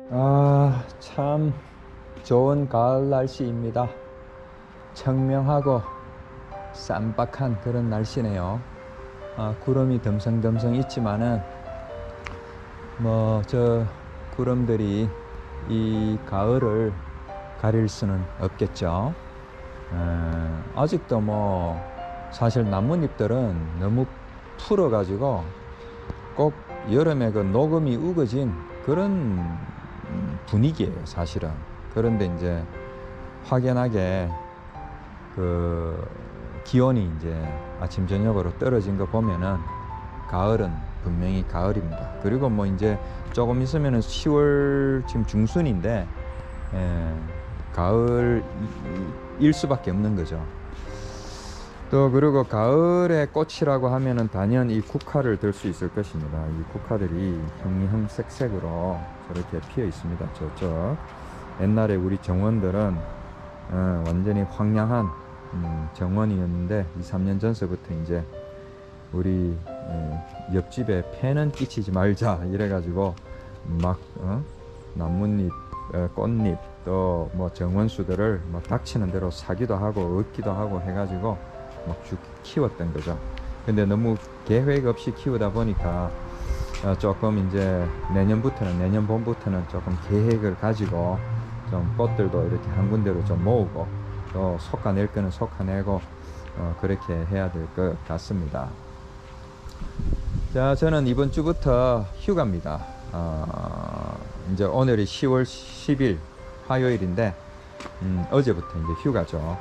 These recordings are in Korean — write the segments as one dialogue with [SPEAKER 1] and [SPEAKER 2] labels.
[SPEAKER 1] 참 좋은 가을 날씨입니다. 청명하고 쌈박한 그런 날씨네요. 구름이 덤성덤성 있지만은 저 구름들이 이 가을을 가릴 수는 없겠죠. 아직도 사실 나뭇잎들은 너무 풀어가지고 꼭 여름에 그 녹음이 우거진 그런 분위기예요, 사실은. 그런데 이제 확연하게 그 기온이 이제 아침 저녁으로 떨어진 거 보면은 가을은 분명히 가을입니다. 그리고 이제 조금 있으면은 10월 지금 중순인데 가을일 수밖에 없는 거죠. 또 그리고 가을의 꽃이라고 하면은 단연 이 국화를 들 수 있을 것입니다. 이 국화들이 형형색색으로 저렇게 피어 있습니다. 저쪽 옛날에 우리 정원들은 완전히 황량한 정원이었는데 2, 3년 전서부터 이제 우리 옆집에 폐는 끼치지 말자 이래가지고 막 나뭇잎, 꽃잎 또 정원수들을 막 닥치는 대로 사기도 하고 얻기도 하고 해가지고 막 쭉 키웠던 거죠. 근데 너무 계획 없이 키우다 보니까 조금 이제 내년 봄부터는 조금 계획을 가지고 좀 꽃들도 이렇게 한 군데로 좀 모으고 또 솎아낼 거는 솎아내고 그렇게 해야 될 것 같습니다. 자, 저는 이번 주부터 휴가입니다. 이제 오늘이 10월 10일 화요일인데 어제부터 이제 휴가죠.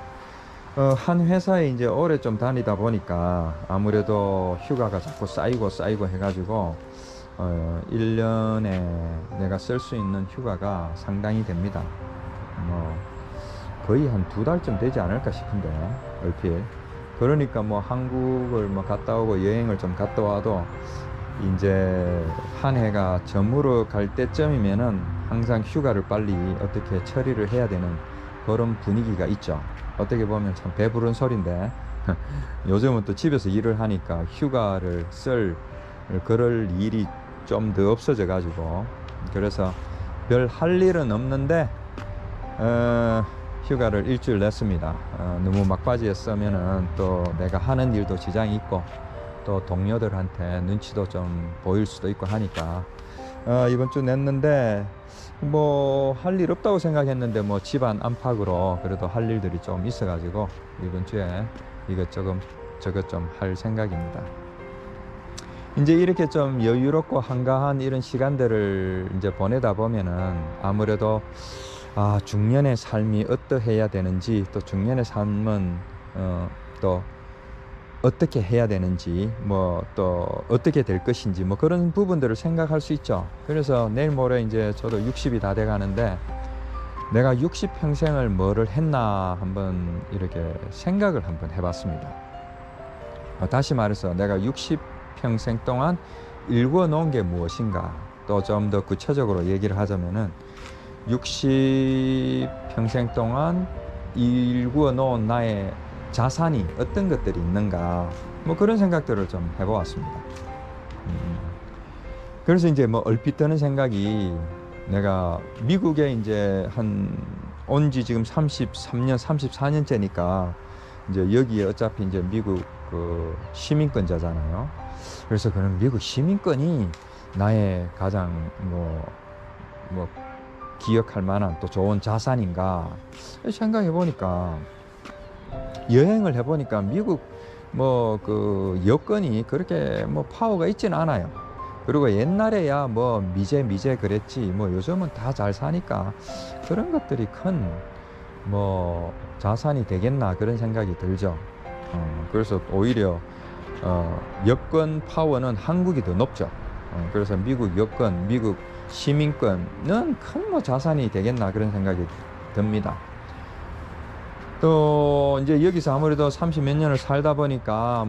[SPEAKER 1] 한 회사에 이제 오래 좀 다니다 보니까 아무래도 휴가가 자꾸 쌓이고 해가지고 1년에 내가 쓸 수 있는 휴가가 상당히 됩니다. 거의 한 2달쯤 되지 않을까 싶은데 얼핏. 그러니까 한국을 갔다 오고 여행을 좀 갔다 와도 이제 한 해가 저물어 갈 때쯤이면은 항상 휴가를 빨리 어떻게 처리를 해야 되는 그런 분위기가 있죠. 어떻게 보면 참 배부른 소린데 요즘은 또 집에서 일을 하니까 휴가를 그럴 일이 좀 더 없어져 가지고 그래서 별 할 일은 없는데 휴가를 일주일 냈습니다. 너무 막바지였으면은 또 내가 하는 일도 지장이 있고 또 동료들한테 눈치도 좀 보일 수도 있고 하니까 이번 주 냈는데 할 일 없다고 생각했는데 집안 안팎으로 그래도 할 일들이 좀 있어가지고 이번 주에 이것저것 좀 할 생각입니다. 이제 이렇게 좀 여유롭고 한가한 이런 시간들을 이제 보내다 보면은 아무래도 중년의 삶이 어떠해야 되는지 또 중년의 삶은 또 어떻게 해야 되는지 또 어떻게 될 것인지 그런 부분들을 생각할 수 있죠. 그래서 내일 모레 이제 저도 60이 다 돼 가는데 내가 60평생을 뭐를 했나 한번 이렇게 생각을 한번 해봤습니다. 다시 말해서 내가 60평생 동안 일궈 놓은 게 무엇인가, 또 좀 더 구체적으로 얘기를 하자면은 60평생 동안 일구어 놓은 나의 자산이 어떤 것들이 있는가 그런 생각들을 좀 해보았습니다. 그래서 이제 얼핏 드는 생각이 내가 미국에 이제 온지 지금 33년 34년째니까 이제 여기에 어차피 이제 미국 그 시민권자잖아요. 그래서 그런 미국 시민권이 나의 가장 기억할 만한 또 좋은 자산인가 생각해 보니까 여행을 해보니까 미국 그 여건이 그렇게 파워가 있지는 않아요. 그리고 옛날에야 미제 그랬지 요즘은 다 잘 사니까 그런 것들이 큰 자산이 되겠나 그런 생각이 들죠. 그래서 오히려 여권 파워는 한국이 더 높죠. 그래서 미국 여권, 미국 시민권은 큰 자산이 되겠나 그런 생각이 듭니다. 또 이제 여기서 아무래도 30몇 년을 살다 보니까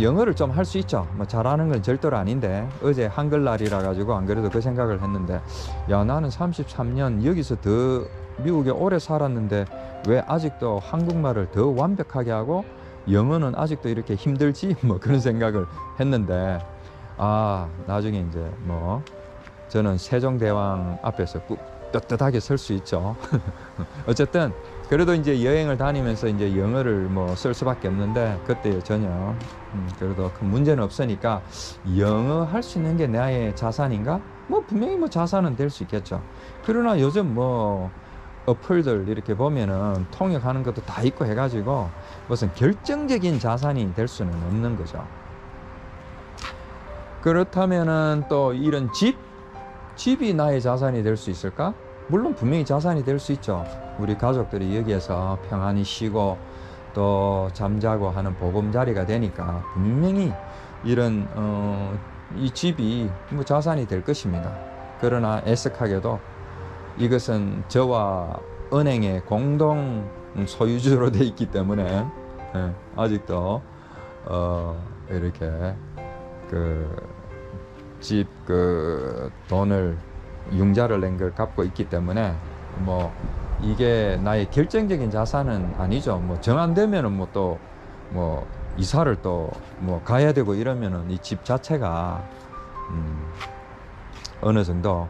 [SPEAKER 1] 영어를 좀 할 수 있죠. 잘하는 건 절대로 아닌데 어제 한글날이라 가지고 안 그래도 그 생각을 했는데 나는 33년 여기서 더 미국에 오래 살았는데 왜 아직도 한국말을 더 완벽하게 하고 영어는 아직도 이렇게 힘들지? 그런 생각을 했는데 나중에 이제 저는 세종대왕 앞에서 꾹 떳떳하게 설 수 있죠. 어쨌든 그래도 이제 여행을 다니면서 이제 영어를 뭐 쓸 수밖에 없는데 그때 전혀 그래도 큰 문제는 없으니까 영어 할 수 있는 게 나의 자산인가? 뭐 분명히 뭐 자산은 될 수 있겠죠. 그러나 요즘 뭐 어플들 이렇게 보면은 통역하는 것도 다 있고 해가지고 무슨 결정적인 자산이 될 수는 없는 거죠. 그렇다면은 또 이런 집이 나의 자산이 될 수 있을까? 물론 분명히 자산이 될 수 있죠. 우리 가족들이 여기에서 평안히 쉬고 또 잠자고 하는 보금자리가 되니까 분명히 이런 이 집이 뭐 자산이 될 것입니다. 그러나 애석하게도 이것은 저와 은행의 공동 소유주로 돼 있기 때문에 아직도 이렇게 집 돈을 융자를 낸 걸 갚고 있기 때문에 뭐 이게 나의 결정적인 자산은 아니죠. 뭐 정 안 되면은 뭐 또 뭐 이사를 또 뭐 가야 되고 이러면은 이 집 자체가 어느 정도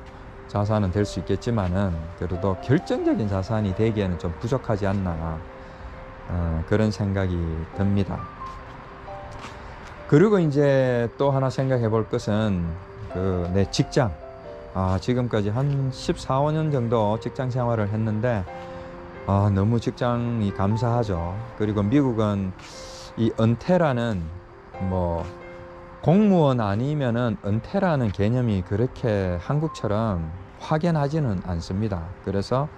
[SPEAKER 1] 자산은 될 수 있겠지만은 그래도 결정적인 자산이 되기에는 좀 부족하지 않나 그런 생각이 듭니다. 그리고 이제 또 하나 생각해 볼 것은 내 직장. 지금까지 한 14, 15년 정도 직장 생활을 했는데 너무 직장이 감사하죠. 그리고 미국은 이 은퇴라는 뭐 공무원 아니면은 은퇴라는 개념이 그렇게 한국처럼 확연하지는 않습니다. 그래서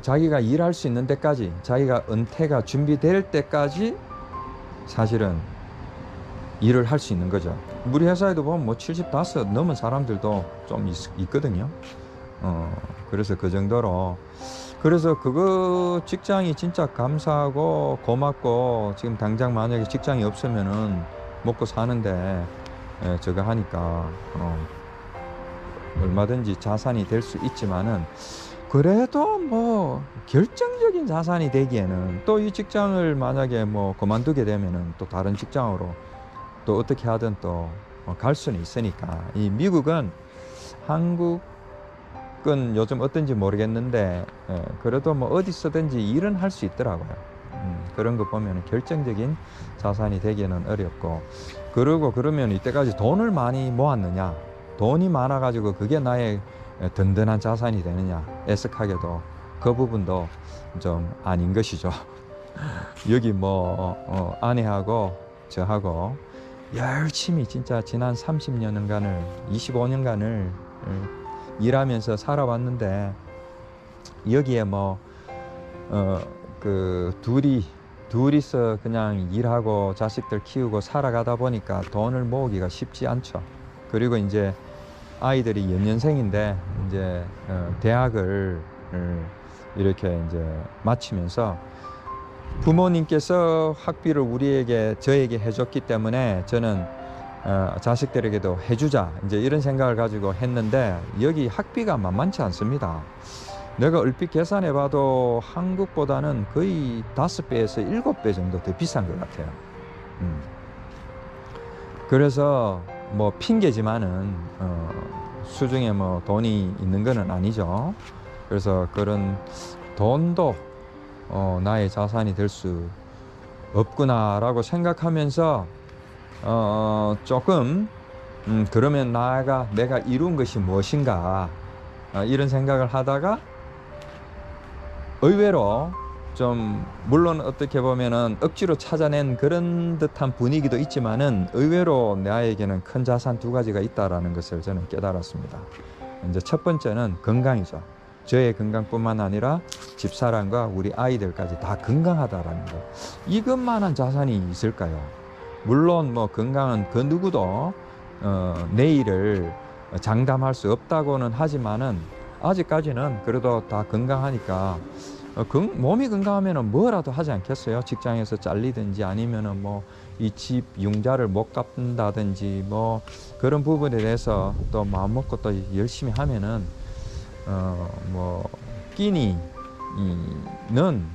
[SPEAKER 1] 자기가 일할 수 있는 데까지, 자기가 은퇴가 준비될 때까지 사실은 일을 할 수 있는 거죠. 우리 회사에도 보면 뭐 75 넘은 사람들도 좀 있거든요. 그래서 그 정도로. 그래서 그거 직장이 진짜 감사하고 고맙고, 지금 당장 만약에 직장이 없으면은 먹고 사는데 저거 하니까 얼마든지 자산이 될 수 있지만은, 그래도 뭐 결정적인 자산이 되기에는 또 이 직장을 만약에 뭐 그만두게 되면은 또 다른 직장으로 또 어떻게 하든 또 갈 수는 있으니까. 이 미국은, 한국은 요즘 어떤지 모르겠는데 그래도 뭐 어디서든지 일은 할 수 있더라고요. 그런 거 보면 결정적인 자산이 되기는 어렵고, 그리고 그러면 이때까지 돈을 많이 모았느냐, 돈이 많아 가지고 그게 나의 든든한 자산이 되느냐, 애석하게도 그 부분도 좀 아닌 것이죠. 여기 뭐 아내하고 저하고 열심히 진짜 지난 30년간을 25년간을 일하면서 살아왔는데, 여기에 뭐 둘이서 그냥 일하고 자식들 키우고 살아가다 보니까 돈을 모으기가 쉽지 않죠. 그리고 이제 아이들이 연년생인데 이제 대학을 이렇게 이제 마치면서 부모님께서 학비를 저에게 해줬기 때문에 저는 자식들에게도 해주자, 이제 이런 생각을 가지고 했는데, 여기 학비가 만만치 않습니다. 내가 얼핏 계산해 봐도 한국보다는 거의 5배에서 7배 정도 더 비싼 것 같아요. 그래서 뭐 핑계지만은 수중에 뭐 돈이 있는 거는 아니죠. 그래서 그런 돈도 나의 자산이 될 수 없구나라고 생각하면서 조금 그러면 내가 이룬 것이 무엇인가, 이런 생각을 하다가 의외로 좀, 물론 어떻게 보면은 억지로 찾아낸 그런 듯한 분위기도 있지만은 의외로 나에게는 큰 자산 2가지가 있다라는 것을 저는 깨달았습니다. 이제 첫 번째는 건강이죠. 저의 건강뿐만 아니라 집사람과 우리 아이들까지 다 건강하다라는 거. 이것만한 자산이 있을까요? 물론 뭐 건강은 그 누구도 내일을 장담할 수 없다고는 하지만은, 아직까지는 그래도 다 건강하니까 몸이 건강하면은 뭐라도 하지 않겠어요? 직장에서 잘리든지 아니면은 뭐 이 집 융자를 못 갚는다든지 뭐 그런 부분에 대해서 또 마음 먹고 또 열심히 하면은 뭐 끼니는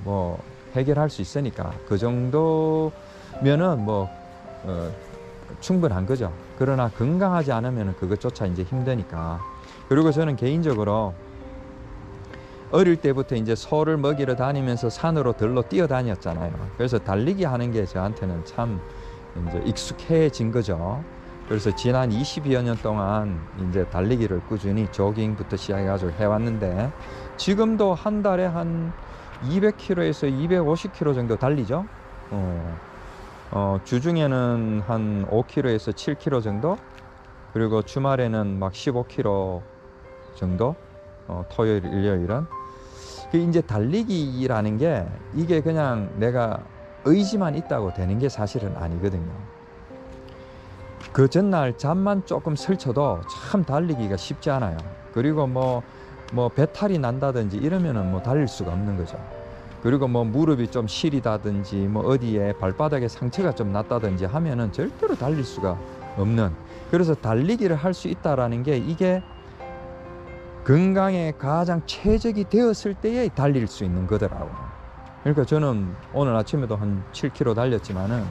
[SPEAKER 1] 뭐 해결할 수 있으니까, 그 정도면은 뭐 충분한 거죠. 그러나 건강하지 않으면 그것조차 이제 힘드니까. 그리고 저는 개인적으로 어릴 때부터 이제 소를 먹이러 다니면서 산으로 들로 뛰어다녔잖아요. 그래서 달리기 하는 게 저한테는 참 이제 익숙해진 거죠. 그래서 지난 20여 년 동안 이제 달리기를 꾸준히 조깅부터 시작해가지고 해왔는데, 지금도 한 달에 한 200km에서 250km 정도 달리죠. 주중에는 한 5km에서 7km 정도, 그리고 주말에는 막 15km 정도, 토요일, 일요일은. 이제 달리기라는 게 이게 그냥 내가 의지만 있다고 되는 게 사실은 아니거든요. 그 전날 잠만 조금 설쳐도 참 달리기가 쉽지 않아요. 그리고 뭐 배탈이 난다든지 이러면은 뭐 달릴 수가 없는 거죠. 그리고 뭐 무릎이 좀 시리다든지 뭐 어디에 발바닥에 상처가 좀 났다든지 하면은 절대로 달릴 수가 없는, 그래서 달리기를 할 수 있다라는 게 이게 건강에 가장 최적이 되었을 때에 달릴 수 있는 거더라고요. 그러니까 저는 오늘 아침에도 한 7km 달렸지만은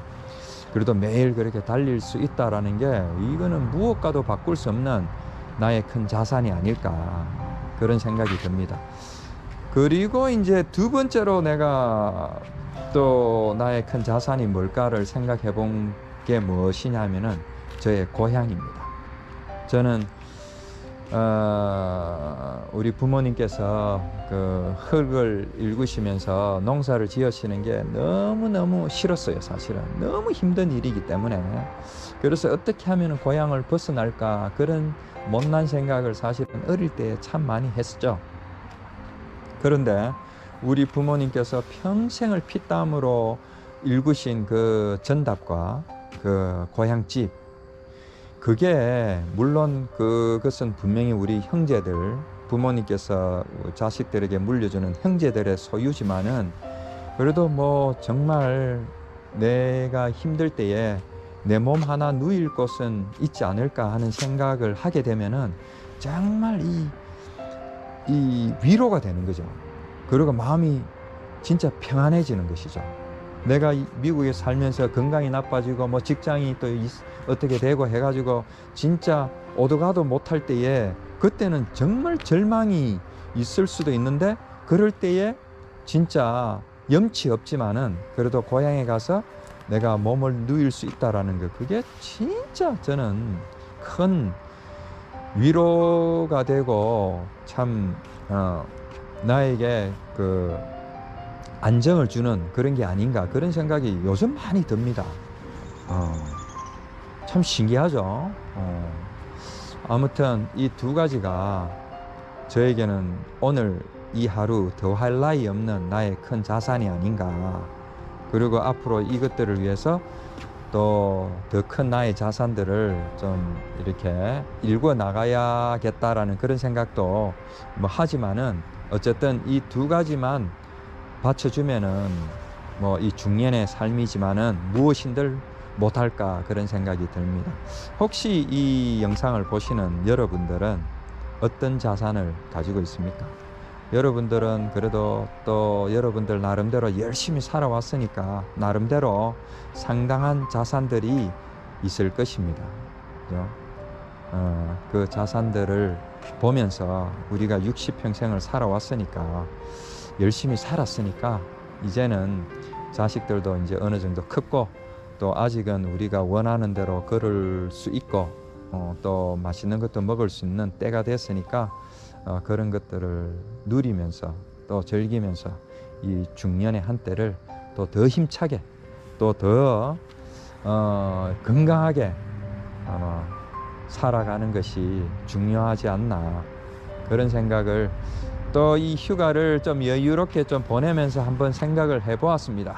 [SPEAKER 1] 그래도 매일 그렇게 달릴 수 있다라는 게 이거는 무엇과도 바꿀 수 없는 나의 큰 자산이 아닐까, 그런 생각이 듭니다. 그리고 이제 두 번째로 내가 또 나의 큰 자산이 뭘까를 생각해 본 게 무엇이냐면은 저의 고향입니다. 저는 우리 부모님께서 그 흙을 일구시면서 농사를 지으시는 게 너무너무 싫었어요. 사실은 너무 힘든 일이기 때문에. 그래서 어떻게 하면 고향을 벗어날까, 그런 못난 생각을 사실은 어릴 때 참 많이 했었죠. 그런데 우리 부모님께서 평생을 피땀으로 일구신 그 전답과 그 고향집, 그게 물론 그것은 분명히 우리 형제들, 부모님께서 자식들에게 물려주는 형제들의 소유지만은, 그래도 뭐 정말 내가 힘들 때에 내 몸 하나 누일 곳은 있지 않을까 하는 생각을 하게 되면은 정말 이 위로가 되는 거죠. 그리고 마음이 진짜 평안해지는 것이죠. 내가 미국에 살면서 건강이 나빠지고 뭐 직장이 또 어떻게 되고 해가지고 진짜 오도가도 못할 때에, 그때는 정말 절망이 있을 수도 있는데, 그럴 때에 진짜 염치 없지만은 그래도 고향에 가서 내가 몸을 누일 수 있다라는 거, 그게 진짜 저는 큰 위로가 되고 참 나에게 그 안정을 주는 그런 게 아닌가, 그런 생각이 요즘 많이 듭니다. 참 신기하죠. 아무튼 이 두 가지가 저에게는 오늘 이 하루 더할 나위 없는 나의 큰 자산이 아닌가. 그리고 앞으로 이것들을 위해서 또 더 큰 나의 자산들을 좀 이렇게 일궈 나가야겠다라는 그런 생각도 뭐 하지만은, 어쨌든 이 두 가지만 받쳐주면은 뭐 이 중년의 삶이지만은 무엇인들 못할까, 그런 생각이 듭니다. 혹시 이 영상을 보시는 여러분들은 어떤 자산을 가지고 있습니까? 여러분들은 그래도 또 여러분들 나름대로 열심히 살아왔으니까 나름대로 상당한 자산들이 있을 것입니다. 그죠? 그 자산들을 보면서 우리가 60평생을 살아왔으니까, 열심히 살았으니까 이제는 자식들도 이제 어느 정도 컸고, 또 아직은 우리가 원하는 대로 걸을 수 있고, 또 맛있는 것도 먹을 수 있는 때가 됐으니까 그런 것들을 누리면서 또 즐기면서 이 중년의 한때를 또 더 힘차게, 또 더 건강하게 살아가는 것이 중요하지 않나, 그런 생각을 또 이 휴가를 좀 여유롭게 좀 보내면서 한번 생각을 해보았습니다.